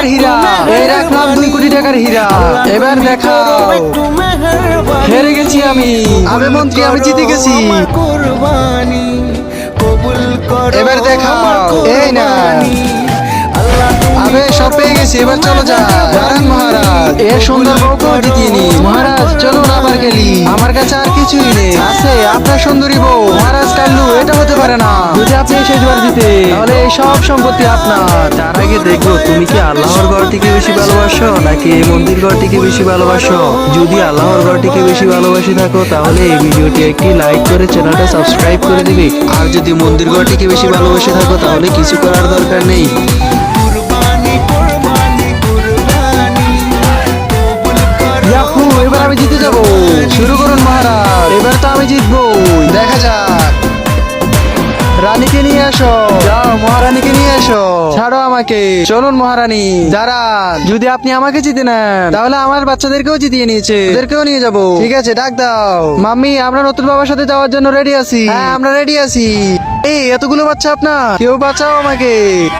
টাকার হীরা, এই রাখলাম 2 কোটি টাকার হীরা। এবার দেখাও। হেরে গেছি আমি। আবে মন্ত্রী, আমি জিতে গেছি। এবার দেখাও। এই না, আবে সব পেয়ে গেছি। এবার চলো যা। দাঁড়ান মহারাজ, এর সুন্দর বউকেও জিতিয়ে নি। মহারাজ চলুন আবার খেলি। আমার কাছে আর কিছুই নেই। আছে আপনার সুন্দরী বউ। মহারাজ কাল্লু, এটা হতে পারে না। যদি আপনি শেষবার জিতে, তাহলে এই সব সম্পত্তি আপনার। তার আগে দেখবো তুমি কি আল্লাহর ঘরটিকে বেশি ভালোবাসো নাকি এই মন্দির ঘরটিকে বেশি ভালোবাসো। যদি আল্লাহর ঘরটিকে বেশি ভালোবাসি থাকো তাহলে এই ভিডিওটি একটি লাইক করে চ্যানেলটা সাবস্ক্রাইব করে দিবে। আর যদি মন্দির ঘরটিকে বেশি ভালোবাসি থাকো তাহলে কিছু করার দরকার নেই। ইয়াহু, এবার আমি জিতে যাব। শুরু করুন মহারাজ। এবার তো আমি জিতবো। দেখা যাক। রানীকে নিয়ে আসো। যাও, মহারানীকে নিয়ে আসো। ছাড়ো আমাকে। চলুন মহারানী, দাঁড়ান। যদি আপনি আমাকে জিতে নেন, তাহলে আমার বাচ্চাদেরকেও জিতিয়ে নিয়েছে, ওদেরকেও নিয়ে যাব। ঠিক আছে, ডাক দাও। মাম্মি, আমরা নতুন বাবার সাথে যাওয়ার জন্য রেডি আছি। হ্যাঁ, আমরা রেডি আছি। এই এতগুলো বাচ্চা আপনার? কেউ বাঁচাও আমাকে।